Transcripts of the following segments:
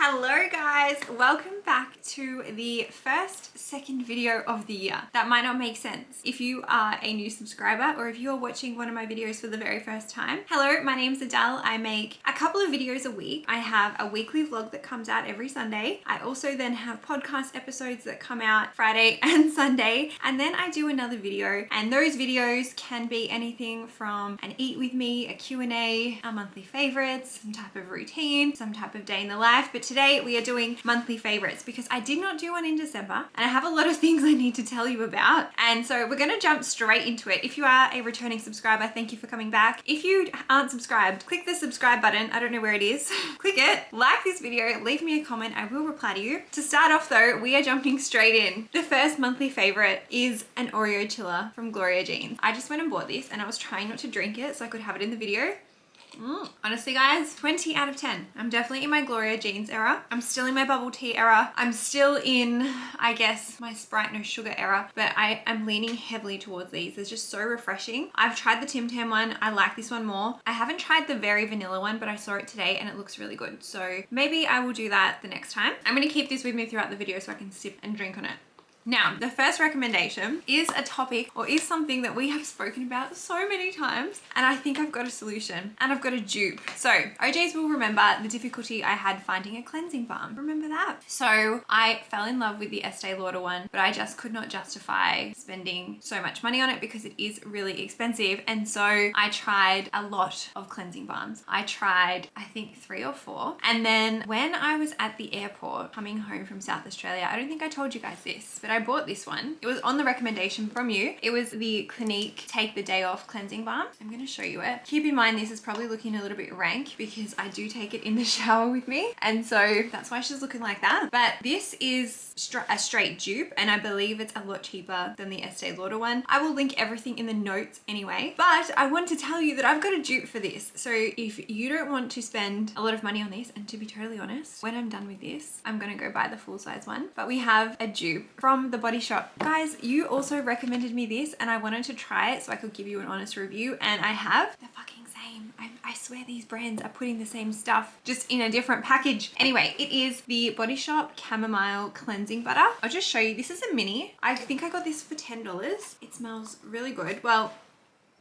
Hello guys, welcome back to the second video of the year. That might not make sense if you are a new subscriber or if you are watching one of my videos for the very first time. Hello, my name's Adele. I make a couple of videos a week. I have a weekly vlog that comes out every Sunday. I also then have podcast episodes that come out Friday and Sunday, and then I do another video, and those videos can be anything from an eat with me, a Q&A, a monthly favorites, some type of routine, some type of day in the life. But today we are doing monthly favorites because I did not do one in December and I have a lot of things I need to tell you about. And so we're going to jump straight into it. If you are a returning subscriber, thank you for coming back. If you aren't subscribed, click the subscribe button. I don't know where it is. Click it, like this video, leave me a comment. I will reply to you. To start off though, we are jumping straight in. The first monthly favorite is an Oreo Chiller from Gloria Jeans. I just went and bought this and I was trying not to drink it so I could have it in the video. Honestly guys, 20 out of 10. I'm definitely in my Gloria Jeans era. I'm still in my bubble tea era. I'm still in, I guess, my Sprite no sugar era, but I am leaning heavily towards these. They're just so refreshing. I've tried the Tim Tam one. I like this one more. I haven't tried the very vanilla one, but I saw it today and it looks really good. So maybe I will do that the next time. I'm gonna keep this with me throughout the video so I can sip and drink on it. Now, the first recommendation is a topic or is something that we have spoken about so many times, and I think I've got a solution and I've got a dupe. So OJs will remember the difficulty I had finding a cleansing balm. Remember that? So I fell in love with the Estee Lauder one, but I just could not justify spending so much money on it because it is really expensive. And so I tried a lot of cleansing balms. I tried, I think 3 or 4. And then when I was at the airport coming home from South Australia, I don't think I told you guys this, but I bought this one. It was on the recommendation from you. It was the Clinique Take the Day Off Cleansing Balm. I'm going to show you it. Keep in mind this is probably looking a little bit rank because I do take it in the shower with me, and so that's why she's looking like that. But this is a straight dupe, and I believe it's a lot cheaper than the Estee Lauder one. I will link everything in the notes anyway, but I want to tell you that I've got a dupe for this. So if you don't want to spend a lot of money on this, and to be totally honest, when I'm done with this, I'm going to go buy the full size one. But we have a dupe from the Body Shop. Guys, you also recommended me this and I wanted to try it so I could give you an honest review, and I have. They're fucking same. I swear these brands are putting the same stuff just in a different package. Anyway, it is the Body Shop Chamomile Cleansing Butter. I'll just show you. This is a mini. I think I got this for $10. It smells really good. Well,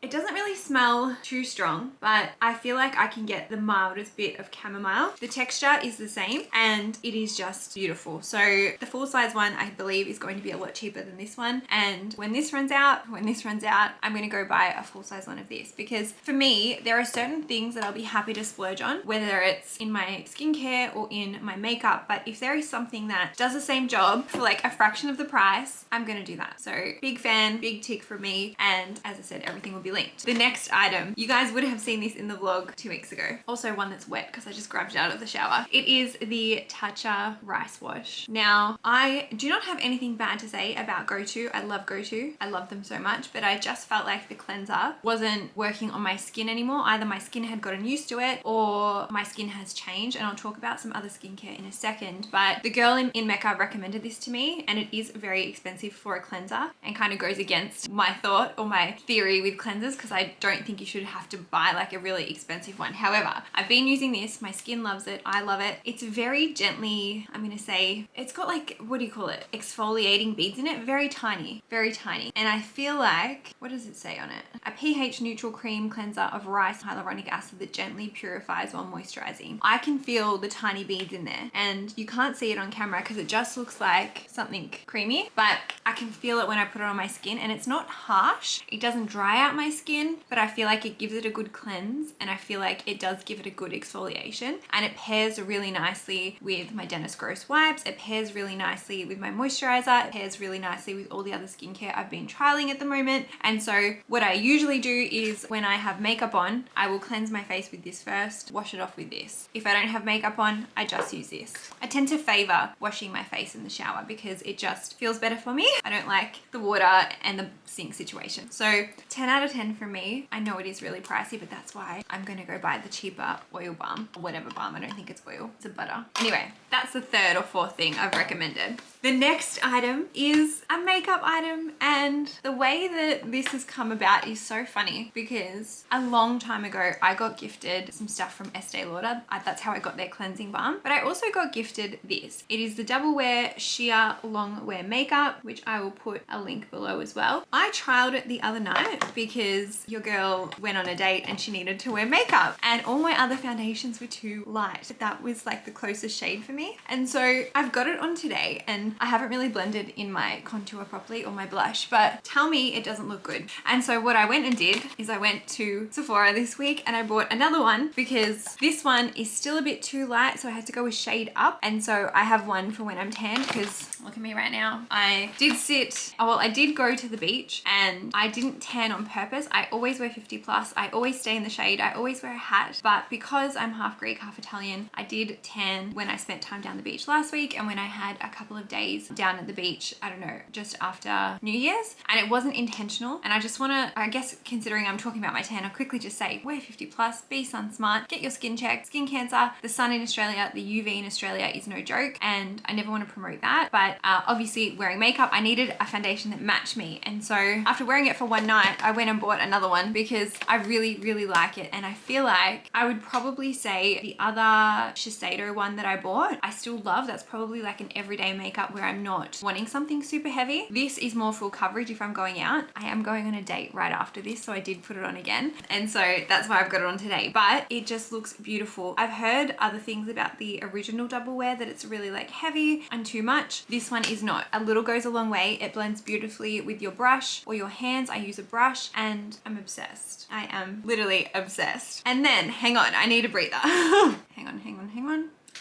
it doesn't really smell too strong, but I feel like I can get the mildest bit of chamomile. The texture is the same and it is just beautiful. So the full size one, I believe, is going to be a lot cheaper than this one. And when this runs out, I'm going to go buy a full size one of this, because for me, there are certain things that I'll be happy to splurge on, whether it's in my skincare or in my makeup. But if there is something that does the same job for like a fraction of the price, I'm going to do that. So big fan, big tick for me. And as I said, everything will be linked. The next item, you guys would have seen this in the vlog 2 weeks ago. Also one that's wet because I just grabbed it out of the shower. It is the Tatcha Rice Wash. Now, I do not have anything bad to say about GoTo. I love GoTo. I love them so much, but I just felt like the cleanser wasn't working on my skin anymore. Either my skin had gotten used to it or my skin has changed, and I'll talk about some other skincare in a second. But the girl in Mecca recommended this to me, and it is very expensive for a cleanser and kind of goes against my thought or my theory with cleansers, because I don't think you should have to buy like a really expensive one. However, I've been using this. My skin loves it. I love it. It's very gently, I'm going to say, it's got like, what do you call it? Exfoliating beads in it. Very tiny, very tiny. And I feel like, what does it say on it? A pH neutral cream cleanser of rice hyaluronic acid that gently purifies while moisturizing. I can feel the tiny beads in there, and you can't see it on camera because it just looks like something creamy, but I can feel it when I put it on my skin, and it's not harsh. It doesn't dry out my skin, but I feel like it gives it a good cleanse, and I feel like it does give it a good exfoliation, and it pairs really nicely with my Dennis Gross wipes. It pairs really nicely with my moisturizer. It pairs really nicely with all the other skincare I've been trialing at the moment. And so what I usually do is when I have makeup on, I will cleanse my face with this first, wash it off with this. If I don't have makeup on, I just use this. I tend to favor washing my face in the shower because it just feels better for me. I don't like the water and the sink situation. So 10 out of 10 for me. I know it is really pricey, but that's why I'm going to go buy the cheaper oil balm, or whatever balm. I don't think it's oil, it's a butter. Anyway, that's the third or fourth thing I've recommended. The next item is a makeup item, and the way that this has come about is so funny because a long time ago I got gifted some stuff from Estee Lauder. That's how I got their cleansing balm, but I also got gifted this. It is the Double Wear Sheer Long Wear Makeup, which I will put a link below as well. I trialed it the other night because your girl went on a date and she needed to wear makeup, and all my other foundations were too light. That was like the closest shade for me, and so I've got it on today, and I haven't really blended in my contour properly or my blush, but tell me it doesn't look good. And so what I went and did is I went to Sephora this week and I bought another one because this one is still a bit too light, so I had to go a shade up. And so I have one for when I'm tan, because look at me right now. I did go to the beach and I didn't tan on purpose. I always wear 50 plus. I always stay in the shade. I always wear a hat, but because I'm half Greek, half Italian, I did tan when I spent time down the beach last week and when I had a couple of days down at the beach, I don't know, just after New Year's, and it wasn't intentional. And I just want to, I guess, considering I'm talking about my tan, I'll quickly just say wear 50 plus, be sun smart, get your skin checked. Skin cancer, the sun in Australia, the UV in Australia is no joke, and I never want to promote that. But obviously wearing makeup, I needed a foundation that matched me, and so after wearing it for one night, I went and bought another one because I really, really like it. And I feel like I would probably say the other Shiseido one that I bought, I still love. That's probably like an everyday makeup where I'm not wanting something super heavy. This is more full coverage if I'm going out. I am going on a date right after this, so I did put it on again, and so that's why I've got it on today. But it just looks beautiful. I've heard other things about the original Double Wear, that it's really like heavy and too much. This one is not. A little goes a long way. It blends beautifully with your brush or your hands. I use a brush and I'm obsessed. I am literally obsessed. And then, hang on, I need a breather. hang on.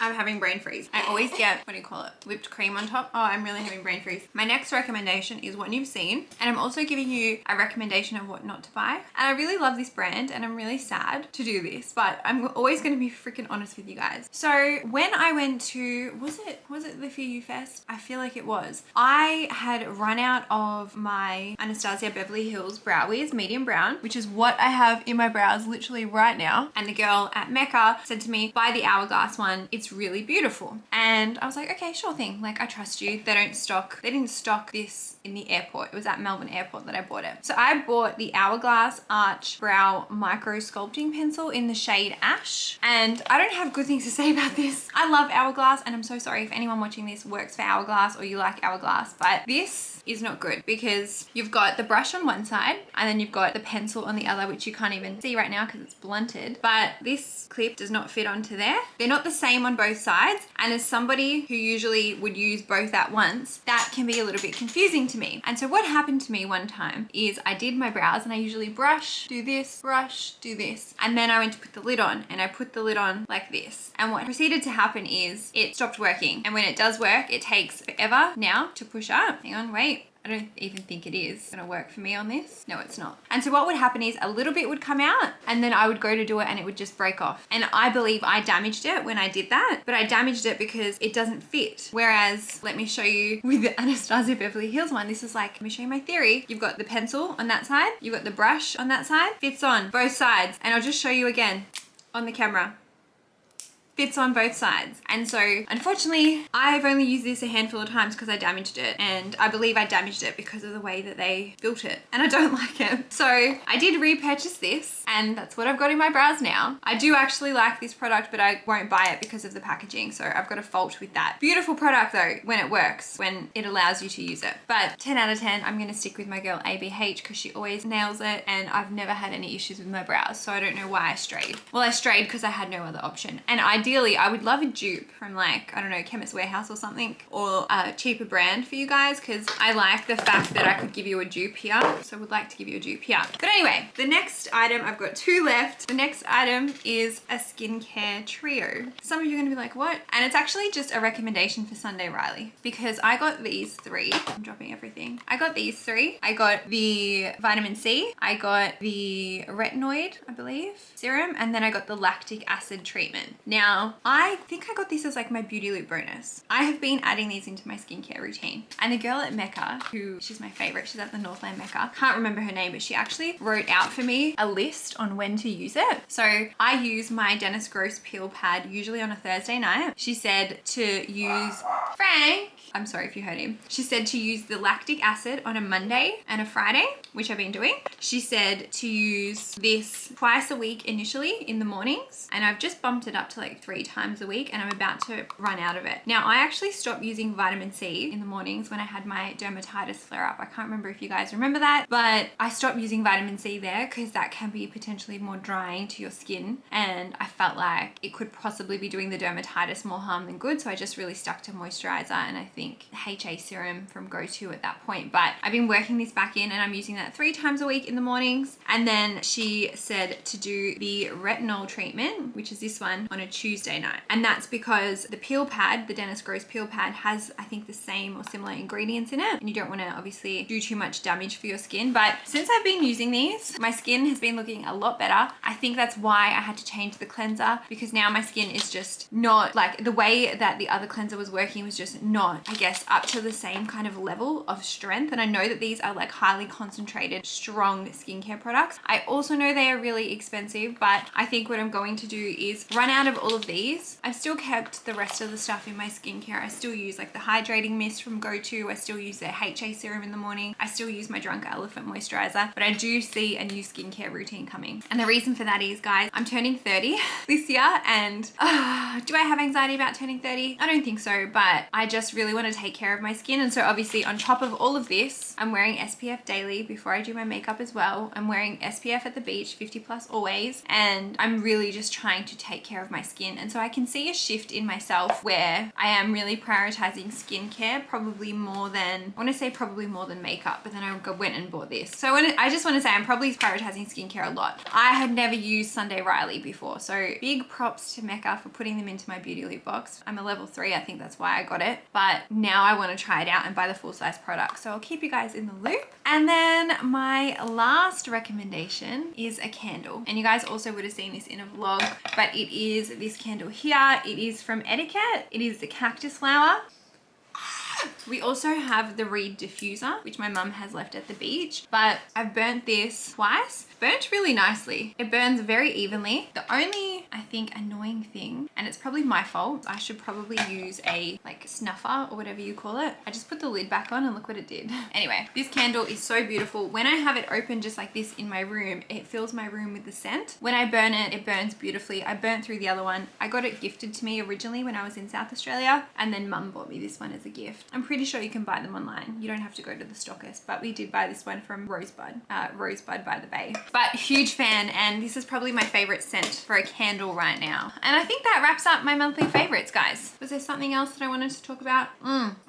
I'm having brain freeze. I always get, what do you call it? Whipped cream on top. Oh, I'm really having brain freeze. My next recommendation is one you've seen, and I'm also giving you a recommendation of what not to buy. And I really love this brand, and I'm really sad to do this, but I'm always going to be freaking honest with you guys. So when I went to, was it the FAVES Fest? I feel like it was. I had run out of my Anastasia Beverly Hills Brow Wiz medium brown, which is what I have in my brows literally right now. And the girl at Mecca said to me, buy the Hourglass one. It's really beautiful. And I was like, okay, sure thing. Like, I trust you. They didn't stock this in the airport. It was at Melbourne Airport that I bought it. So I bought the Hourglass Arch Brow Micro Sculpting Pencil in the shade Ash. And I don't have good things to say about this. I love Hourglass, and I'm so sorry if anyone watching this works for Hourglass or you like Hourglass, but this is not good because you've got the brush on one side and then you've got the pencil on the other, which you can't even see right now because it's blunted. But this clip does not fit onto there. They're not the same on both sides. And as somebody who usually would use both at once, that can be a little bit confusing to me. And so what happened to me one time is I did my brows and I usually brush, do this, and then I went to put the lid on, and I put the lid on like this. And what proceeded to happen is it stopped working. And when it does work, it takes forever now to push up. Hang on, wait. I don't even think it is gonna work for me on this. No, it's not. And so what would happen is a little bit would come out and then I would go to do it and it would just break off. And I believe I damaged it when I did that, but I damaged it because it doesn't fit. Whereas, let me show you with the Anastasia Beverly Hills one, this is like, let me show you my theory. You've got the pencil on that side, you've got the brush on that side, fits on both sides. And I'll just show you again on the camera. Fits on both sides. And so unfortunately I've only used this a handful of times because I damaged it, and I believe I damaged it because of the way that they built it, and I don't like it. So I did repurchase this, and that's what I've got in my brows now. I do actually like this product, but I won't buy it because of the packaging, so I've got a fault with that. Beautiful product though when it works, when it allows you to use it. But 10 out of 10, I'm gonna stick with my girl ABH because she always nails it, and I've never had any issues with my brows, so I don't know why I strayed. Well, I strayed because I had no other option. And ideally I would love a dupe from, like, I don't know, Chemist Warehouse or something, or a cheaper brand for you guys, because I like the fact that I could give you a dupe here. So I would like to give you a dupe here. But anyway, the next item, I've got two left. The next item is a skincare trio. Some of you are gonna be like, what? And it's actually just a recommendation for Sunday Riley, because I got these three. I'm dropping everything. I got these three. I got the vitamin C, I got the retinoid, I believe, serum, and then I got the lactic acid treatment. Now, Now, I think I got this as like my beauty loop bonus. I have been adding these into my skincare routine. And the girl at Mecca, she's my favorite, she's at the Northland Mecca. Can't remember her name, but she actually wrote out for me a list on when to use it. So I use my Dennis Gross peel pad usually on a Thursday night. She said to use Frank. I'm sorry if you heard him. She said to use the lactic acid on a Monday and a Friday, which I've been doing. She said to use this twice a week initially in the mornings, and I've just bumped it up to like 3 times a week, and I'm about to run out of it. Now, I actually stopped using vitamin C in the mornings when I had my dermatitis flare up. I can't remember if you guys remember that, but I stopped using vitamin C there because that can be potentially more drying to your skin, and I felt like it could possibly be doing the dermatitis more harm than good, so I just really stuck to moisturizer and I think HA serum from Go-To at that point. But I've been working this back in, and I'm using that 3 times a week in the mornings. And then she said to do the retinol treatment, which is this one, on a Tuesday night. And that's because the peel pad, the Dennis Gross peel pad, has I think the same or similar ingredients in it, and you don't want to obviously do too much damage for your skin. But since I've been using these, my skin has been looking a lot better. I think that's why I had to change the cleanser, because now my skin is just not like the way that the other cleanser was working, was just not, I guess, up to the same kind of level of strength. And I know that these are like highly concentrated, strong skincare products. I also know they are really expensive, but I think what I'm going to do is run out of all of these. I've still kept the rest of the stuff in my skincare. I still use like the hydrating mist from Go-To. I still use their HA serum in the morning. I still use my Drunk Elephant moisturizer, but I do see a new skincare routine coming. And the reason for that is, guys, I'm turning 30 this year, and do I have anxiety about turning 30? I don't think so, but I just really want to take care of my skin. And so obviously on top of all of this, I'm wearing SPF daily before I do my makeup as well. I'm wearing SPF at the beach, 50 plus always, and I'm really just trying to take care of my skin. And so I can see a shift in myself where I am really prioritizing skincare probably more than, I want to say probably more than makeup, but then I went and bought this. So I just want to say I'm probably prioritizing skincare a lot. I had never used Sunday Riley before, so big props to Mecca for putting them into my beauty loop box. I'm a level 3, I think that's why I got it, but now I want to try it out and buy the full size product. So I'll keep you guys in the loop. And then my last recommendation is a candle. And you guys also would have seen this in a vlog, but it is this candle here. It is from Etikette. It is the cactus flower. We also have the reed diffuser, which my mum has left at the beach, but I've burnt this twice. Burnt really nicely. It burns very evenly. The only, I think, annoying thing, and it's probably my fault, I should probably use a like snuffer or whatever you call it. I just put the lid back on and look what it did. Anyway, this candle is so beautiful. When I have it open just like this in my room, it fills my room with the scent. When I burn it, it burns beautifully. I burnt through the other one. I got it gifted to me originally when I was in South Australia, and then mum bought me this one as a gift. I'm pretty sure you can buy them online. You don't have to go to the stockist, but we did buy this one from Rosebud by the Bay. But huge fan, and this is probably my favorite scent for a candle right now. And I think that wraps up my monthly favorites, guys. Was there something else that I wanted to talk about?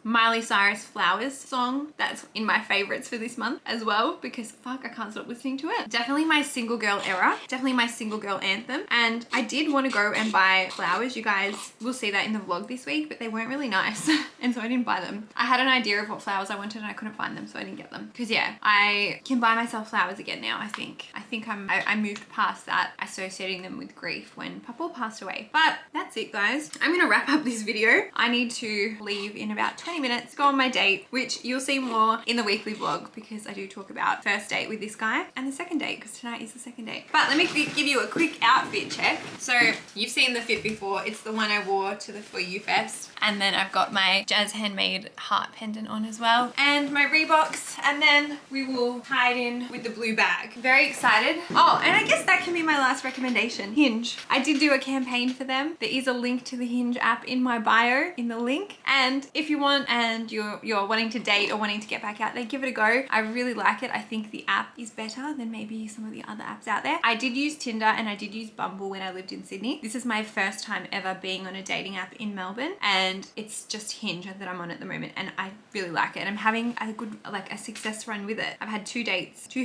Miley Cyrus Flowers song. That's in my favorites for this month as well, because fuck, I can't stop listening to it. Definitely my single girl era. Definitely my single girl anthem. And I did want to go and buy flowers. You guys will see that in the vlog this week, but they weren't really nice. And so I didn't buy them. I had an idea of what flowers I wanted and I couldn't find them, so I didn't get them. Because yeah, I can buy myself flowers again now, I think. I moved past that, associating them with grief when Papa passed away. But that's it, guys. I'm gonna wrap up this video. I need to leave in about 20 minutes, go on my date, which you'll see more in the weekly vlog, because I do talk about first date with this guy and the second date, because tonight is the second date. But let me give you a quick outfit check. So you've seen the fit before. It's the one I wore to the For You Fest. And then I've got my Jaz Hand Made heart pendant on as well, and my Reeboks, and then we will tie it in with the blue bag. Very excited. Oh, and I guess that can be my last recommendation. Hinge. I did do a campaign for them. There is a link to the Hinge app in my bio, in the link. And if you want and you're wanting to date or wanting to get back out there, give it a go. I really like it. I think the app is better than maybe some of the other apps out there. I did use Tinder and I did use Bumble when I lived in Sydney. This is my first time ever being on a dating app in Melbourne, and it's just Hinge that I'm on at the moment, and I really like it. I'm having a good, like a success run with it. I've had 2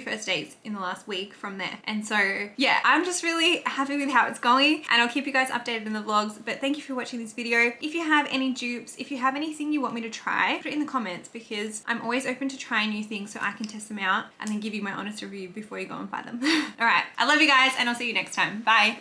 first dates in the last week from there. And so yeah, I'm just really happy with how it's going, and I'll keep you guys updated in the vlogs. But thank you for watching this video. If you have any dupes, if you have anything you want me to try, put it in the comments, because I'm always open to trying new things so I can test them out and then give you my honest review before you go and buy them. All right, I love you guys, and I'll see you next time. Bye.